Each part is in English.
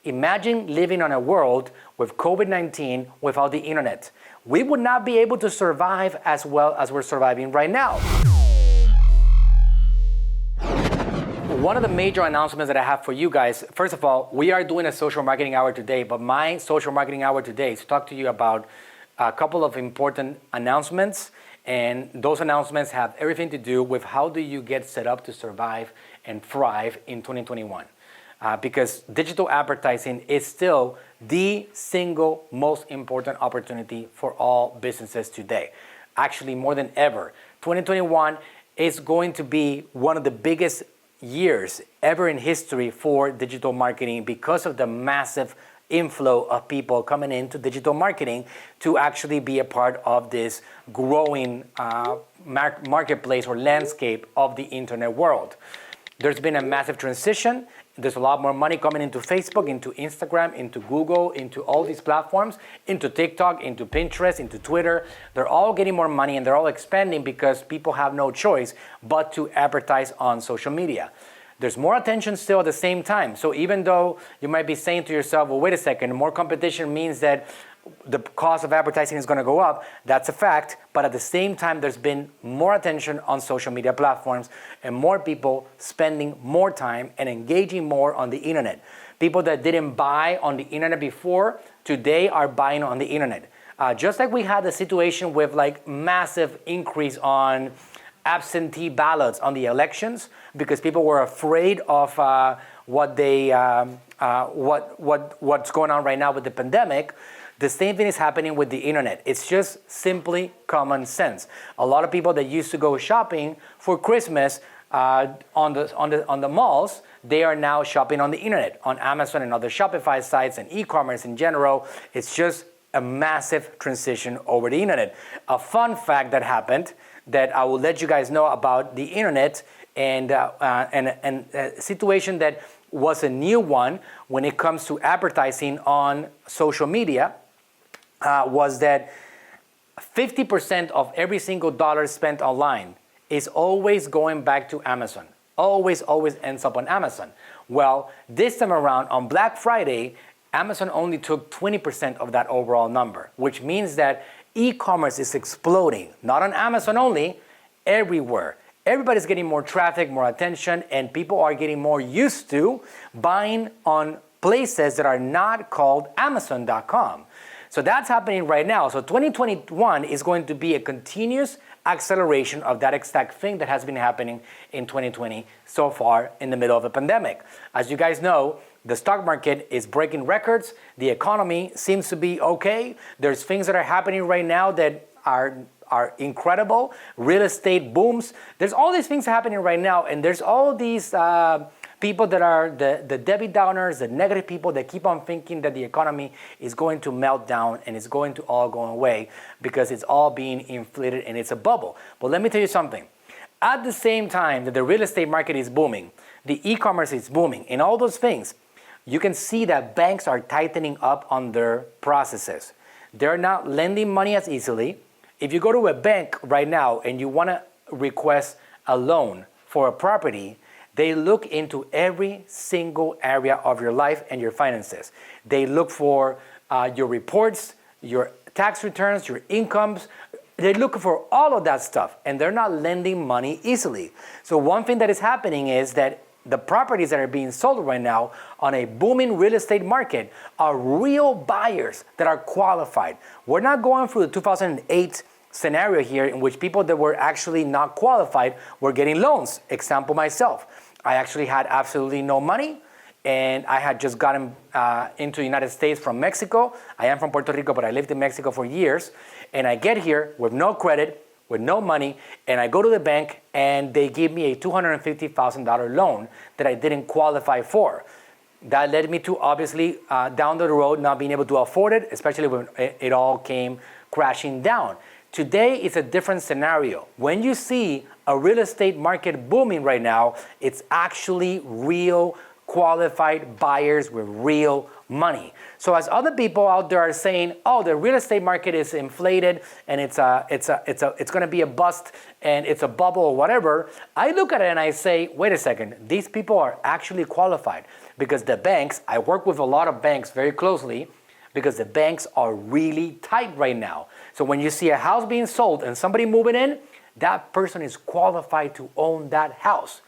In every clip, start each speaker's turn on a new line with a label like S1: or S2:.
S1: Imagine living on a world with COVID-19 without the internet. We would not be able to survive as well as we're surviving right now. One of the major announcements that I have for you guys, first of all, we are doing a social marketing hour today, but my social marketing hour today is to talk to you about a couple of important announcements, and those announcements have everything to do with how do you get set up to survive and thrive in 2021. Because digital advertising is still the single most important opportunity for all businesses today. Actually, more than ever. 2021 is going to be one of the biggest years ever in history for digital marketing because of the massive inflow of people coming into digital marketing to actually be a part of this growing marketplace or landscape of the internet world. There's been a massive transition. There's a lot more money coming into Facebook, into Instagram, into Google, into all these platforms, into TikTok, into Pinterest, into Twitter. They're all getting more money and they're all expanding because people have no choice but to advertise on social media. There's more attention still at the same time. So even though you might be saying to yourself, well, wait a second, more competition means that the cost of advertising is going to go up. That's a fact. But at the same time, there's been more attention on social media platforms and more people spending more time and engaging more on the internet. People that didn't buy on the internet before, today are buying on the internet. Just like we had the situation with like massive increase on absentee ballots on the elections because people were afraid of what's going on right now with the pandemic. The same thing is happening with the internet. It's just simply common sense. A lot of people that used to go shopping for Christmas on the malls, they are now shopping on the internet, on Amazon and other Shopify sites and e-commerce in general. It's just a massive transition over the internet. A fun fact that happened that I will let you guys know about the internet and a situation that was a new one when it comes to advertising on social media. Was that 50% of every single dollar spent online is always going back to Amazon. Always ends up on Amazon. Well, this time around on Black Friday, Amazon only took 20% of that overall number, which means that e-commerce is exploding. Not on Amazon only, everywhere. Everybody's getting more traffic, more attention, and people are getting more used to buying on places that are not called Amazon.com. So that's happening right now. So 2021 is going to be a continuous acceleration of that exact thing that has been happening in 2020 so far in the middle of a pandemic. As you guys know, the stock market is breaking records. The economy seems to be okay. There's things that are happening right now that are incredible. Real estate booms. There's all these things happening right now, and there's all these people that are the Debbie Downers, the negative people that keep on thinking that the economy is going to melt down and it's going to all go away because it's all being inflated and it's a bubble. But let me tell you something. At the same time that the real estate market is booming, the e-commerce is booming, and all those things, you can see that banks are tightening up on their processes. They're not lending money as easily. If you go to a bank right now and you want to request a loan for a property, they look into every single area of your life and your finances. They look for your reports, your tax returns, your incomes. They look for all of that stuff, and they're not lending money easily. So one thing that is happening is that the properties that are being sold right now on a booming real estate market are real buyers that are qualified. We're not going through the 2008 scenario here in which people that were actually not qualified were getting loans. Example, myself. I actually had absolutely no money, and I had just gotten into the United States from Mexico. I am from Puerto Rico, but I lived in Mexico for years. And I get here with no credit, with no money, and I go to the bank, and they give me a $250,000 loan that I didn't qualify for. That led me to, obviously, down the road, not being able to afford it, especially when it all came crashing down. Today is a different scenario. When you see a real estate market booming right now, it's actually real qualified buyers with real money. So as other people out there are saying, oh, the real estate market is inflated and it's going to be a bust and it's a bubble or whatever, I look at it and I say, wait a second, these people are actually qualified. because the banks, I work with a lot of banks very closely, because the banks are really tight right now. So when you see a house being sold and somebody moving in, that person is qualified to own that house.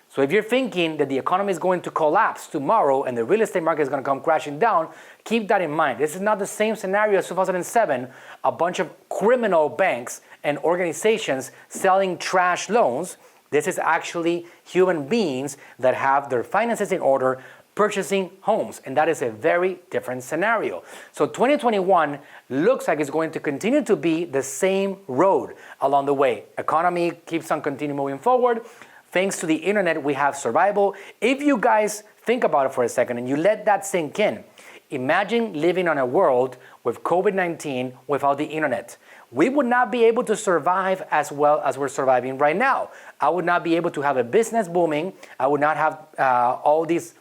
S1: So if you're thinking that the economy is going to collapse tomorrow and the real estate market is going to come crashing down, keep that in mind. This is not the same scenario as 2007, a bunch of criminal banks and organizations selling trash loans. This is actually human beings that have their finances in order, purchasing homes, and that is a very different scenario. So 2021 looks like it's going to continue to be the same road along the way. Economy keeps on continuing moving forward. Thanks to the internet, we have survival. If you guys think about it for a second and you let that sink in, imagine living on a world with COVID-19 without the internet. We would not be able to survive as well as we're surviving right now. I would not be able to have a business booming. I would not have all these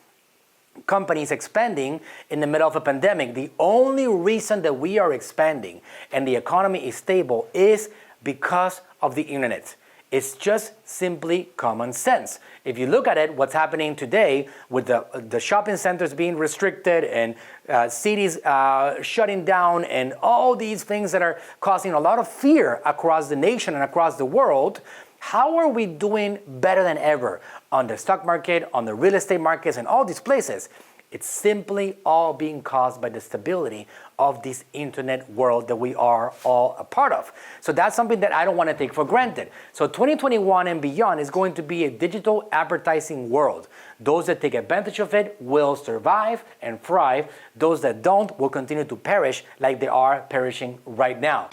S1: companies expanding in the middle of a pandemic. The only reason that we are expanding and the economy is stable is because of the internet. It's just simply common sense. If you look at it, what's happening today with the shopping centers being restricted and cities shutting down and all these things that are causing a lot of fear across the nation and across the world, how are we doing better than ever on the stock market, on the real estate markets, and all these places? It's simply all being caused by the stability of this internet world that we are all a part of. So that's something that I don't want to take for granted. So 2021 and beyond is going to be a digital advertising world. Those that take advantage of it will survive and thrive. Those that don't will continue to perish like they are perishing right now.